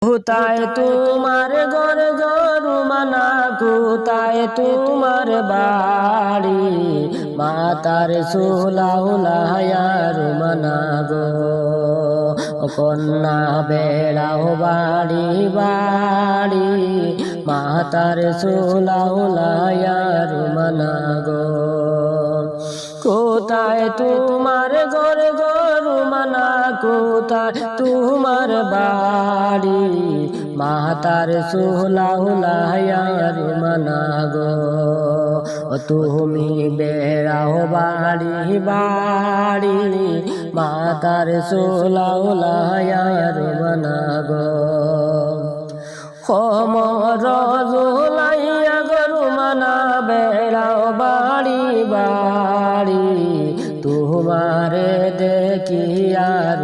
কোথায় তোমার ঘর গরু মানা, কোথায় তোমার বাড়ি, মাতার সুলাউলায়ার মানা গো। কন্যা বেড়াও বাড়ি বাড়ি, মাতার সুলাউলায়ার মানা গো। কোথায় তোমার ঘর গরু মানা, কোথায় তোমার বাড়ি, মাতার সুলাউলায়ার মানা গো। তুমি বেড়াও বাড়ি বাড়ি, মাতার সুলাউলায়ার মানা গো। খমর জুলাইয়া গরু মানা বেড়াও বাড়ি বাড়ি, তোমারে দেখিয়ার